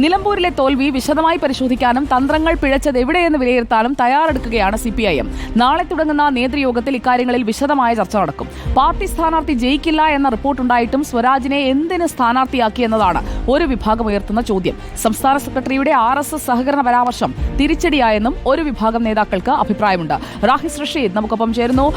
നിലമ്പൂരിലെ തോൽവി വിശദമായി പരിശോധിക്കാനും തന്ത്രങ്ങൾ പിഴച്ചത് എവിടെയെന്ന് വിലയിരുത്താനും തയ്യാറെടുക്കുകയാണ് CPIM. നാളെ തുടങ്ങുന്ന നേതൃയോഗത്തിൽ ഇക്കാര്യങ്ങളിൽ വിശദമായ ചർച്ച നടക്കും. പാർട്ടി സ്ഥാനാർത്ഥി ജയിക്കില്ല എന്ന റിപ്പോർട്ടുണ്ടായിട്ടും സ്വരാജിനെ എന്തിന് സ്ഥാനാർത്ഥിയാക്കി എന്നതാണ് ഒരു വിഭാഗം ഉയർത്തുന്ന ചോദ്യം. സംസ്ഥാന സെക്രട്ടറിയുടെ RSS സഹകരണ പരാമർശം തിരിച്ചടിയായെന്നും ഒരു വിഭാഗം നേതാക്കൾക്ക് അഭിപ്രായമുണ്ട്. റാഹിസ് റഷീദ് നമുക്കൊപ്പം ചേരുന്നു.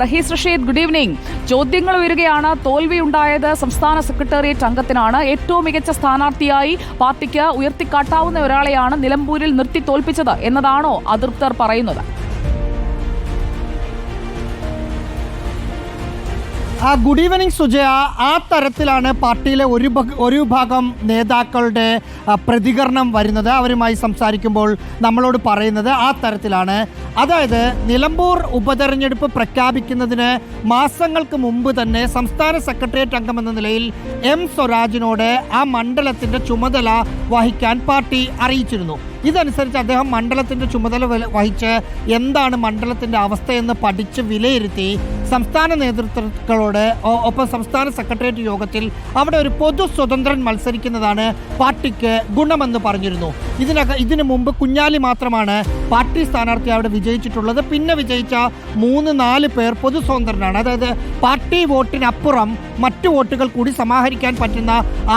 Rahees Rasheed, good evening. ചോദ്യങ്ങൾ ഉയരുകയാണ്. തോൽവിയുണ്ടായത് സംസ്ഥാന സെക്രട്ടേറിയറ്റ് അംഗത്തിനാണ്. ഏറ്റവും മികച്ച സ്ഥാനാർത്ഥിയായി പാർട്ടിക്ക് ഉയർത്തിക്കാട്ടാവുന്ന ഒരാളെയാണ് നിലമ്പൂരിൽ നിർത്തി തോൽപ്പിച്ചത് എന്നതാണോ അതൃപ്തർ പറയുന്നത്? Good evening Sujaya. ആ തരത്തിലാണ് പാർട്ടിയിലെ ഒരു വിഭാഗം നേതാക്കളുടെ പ്രതികരണം വരുന്നത്. അവരുമായി സംസാരിക്കുമ്പോൾ നമ്മളോട് പറയുന്നത് ആ തരത്തിലാണ്. അതായത് നിലമ്പൂർ ഉപതെരഞ്ഞെടുപ്പ് പ്രഖ്യാപിക്കുന്നതിന് മാസങ്ങൾക്ക് മുമ്പ് തന്നെ സംസ്ഥാന സെക്രട്ടേറിയറ്റ് അംഗമെന്ന നിലയിൽ M സ്വരാജിനോട് ആ മണ്ഡലത്തിൻ്റെ ചുമതല വഹിക്കാൻ പാർട്ടി അറിയിച്ചിരുന്നു. ഇതനുസരിച്ച് അദ്ദേഹം മണ്ഡലത്തിൻ്റെ ചുമതല വഹിച്ച് എന്താണ് മണ്ഡലത്തിൻ്റെ അവസ്ഥയെന്ന് പഠിച്ച് വിലയിരുത്തി സംസ്ഥാന നേതൃത്വങ്ങളോട് ഒപ്പം സംസ്ഥാന സെക്രട്ടേറിയറ്റ് യോഗത്തിൽ അവിടെ ഒരു പൊതു സ്വതന്ത്രൻ മത്സരിക്കുന്നതാണ് പാർട്ടിക്ക് ഗുണമെന്ന് പറഞ്ഞിരുന്നു. ഇതിനു മുമ്പ് കുഞ്ഞാലി മാത്രമാണ് പാർട്ടി സ്ഥാനാർത്ഥി അവിടെ വിജയിച്ചിട്ടുള്ളത്. പിന്നെ വിജയിച്ച 3-4 പേർ പൊതു സ്വതന്ത്രനാണ്. അതായത് പാർട്ടി വോട്ടിനപ്പുറം മറ്റു വോട്ടുകൾ കൂടി സമാഹരിക്കാൻ പറ്റുന്ന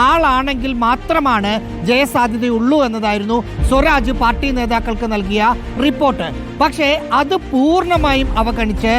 ആളാണെങ്കിൽ മാത്രമാണ് ജയസാധ്യതയുള്ളൂ എന്നതായിരുന്നു സ്വരാജ് പാർട്ടി നേതാക്കൾക്ക് നൽകിയ റിപ്പോർട്ട്. പക്ഷേ അത് പൂർണ്ണമായും അവഗണിച്ച്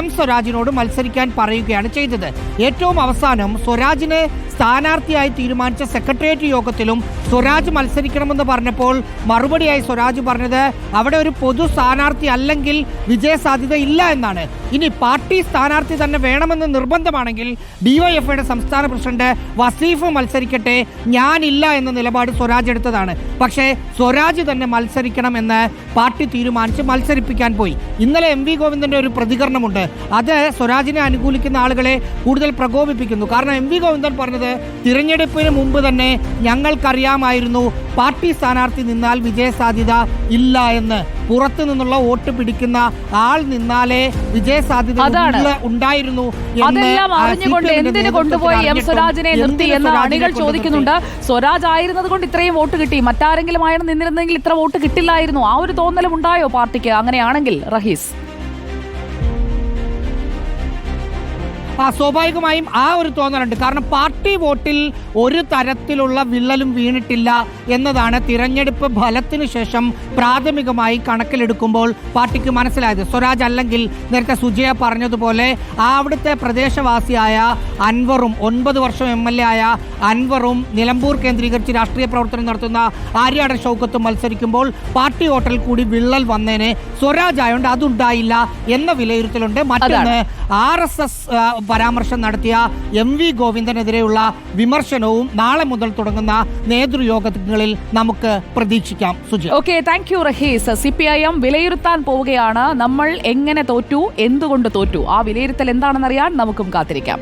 M സ്വരാജിനോട് മത്സരിക്കാൻ പറയുകയാണ് ചെയ്തത്. ഏറ്റവും അവസാനം സ്വരാജിനെ സ്ഥാനാർത്ഥിയായി തീരുമാനിച്ച സെക്രട്ടേറിയറ്റ് യോഗത്തിലും സ്വരാജ് മത്സരിക്കണമെന്ന് പറഞ്ഞപ്പോൾ മറുപടിയായി സ്വരാജ് പറഞ്ഞത് അവിടെ ഒരു പൊതു സ്ഥാനാർത്ഥി അല്ലെങ്കിൽ വിജയസാധ്യത ഇല്ല എന്നാണ്. ഇനി പാർട്ടി സ്ഥാനാർത്ഥി തന്നെ വേണമെന്ന് നിർബന്ധമാണെങ്കിൽ DYFIയുടെ സംസ്ഥാന പ്രസിഡന്റ് വസീഫ് മത്സരിക്കട്ടെ, ഞാനില്ല എന്ന നിലപാട് സ്വരാജ് എടുത്തതാണ്. പക്ഷേ സ്വരാജ് തന്നെ മത്സരിക്കണം എന്ന് പാർട്ടി തീരുമാനിച്ച് മത്സരിപ്പിക്കാൻ പോയി. ഇന്നലെ MV ഗോവിന്ദന്റെ ഒരു പ്രതികരണമുണ്ട്. അത് സ്വരാജിനെ അനുകൂലിക്കുന്ന ആളുകളെ കൂടുതൽ പ്രകോപിപ്പിക്കുന്നു. കാരണം MV ഗോവിന്ദൻ പറഞ്ഞത് തിരഞ്ഞെടുപ്പിന് മുമ്പ് തന്നെ ഞങ്ങൾക്കറിയാമായിരുന്നു പാർട്ടി സ്ഥാനാർത്ഥി നിന്നാൽ വിജയസാധ്യത ഇല്ല എന്ന്. പുറത്തു നിന്നുള്ള വോട്ട് പിടിക്കുന്ന ആൾ നിന്നാലേ വിജയസാധ്യത ഉണ്ടായിരുന്നു. അതെല്ലാം അറിഞ്ഞുകൊണ്ട് എന്തിനു കൊണ്ടുപോയി M സ്വരാജിനെ നിർത്തി എന്ന് അണികൾ ചോദിക്കുന്നുണ്ട്. സ്വരാജ് ആയിരുന്നത് കൊണ്ട് ഇത്രയും വോട്ട് കിട്ടി, മറ്റാരെങ്കിലും ആയിരുന്നു നിന്നിരുന്നെങ്കിൽ ഇത്ര വോട്ട് കിട്ടില്ലായിരുന്നു. ആ ഒരു തോന്നലും ഉണ്ടായോ പാർട്ടിക്ക്? അങ്ങനെയാണെങ്കിൽ റഹീസ്, സ്വാഭാവികമായും ആ ഒരു തോന്നലുണ്ട്. കാരണം പാർട്ടി വോട്ടിൽ ഒരു തരത്തിലുള്ള വിള്ളലും വീണിട്ടില്ല എന്നതാണ് തിരഞ്ഞെടുപ്പ് ഫലത്തിനു ശേഷം പ്രാഥമികമായി കണക്കിലെടുക്കുമ്പോൾ പാർട്ടിക്ക് മനസ്സിലായത്. സ്വരാജ് അല്ലെങ്കിൽ നേരത്തെ സുജയ പറഞ്ഞതുപോലെ അവിടുത്തെ പ്രദേശവാസിയായ അൻവറും 9 വർഷം MLA ആയ അൻവറും നിലമ്പൂർ കേന്ദ്രീകരിച്ച് രാഷ്ട്രീയ പ്രവർത്തനം നടത്തുന്ന ആര്യാടൻ ഷൗക്കത്തും മത്സരിക്കുമ്പോൾ പാർട്ടി വോട്ടിൽ കൂടി വിള്ളൽ വന്നേനെ. സ്വരാജ് ആയതുകൊണ്ട് അതുണ്ടായില്ല എന്ന വിലയിരുത്തലുണ്ട്. മറ്റൊന്ന് RSS പരാമർശം നടത്തിയ MV ഗോവിന്ദനെതിരെയുള്ള വിമർശനവും നാളെ മുതൽ തുടങ്ങുന്ന നേതൃയോഗങ്ങളിൽ നമുക്ക് പ്രതീക്ഷിക്കാം. Suji, okay, thank you Rahees. CPIM വിലയിരുത്താൻ പോവുകയാണ്. നമ്മൾ എങ്ങനെ തോറ്റു, എന്തുകൊണ്ട് തോറ്റു, ആ വിലയിരുത്തൽ എന്താണെന്നറിയാൻ നമുക്കും കാത്തിരിക്കാം.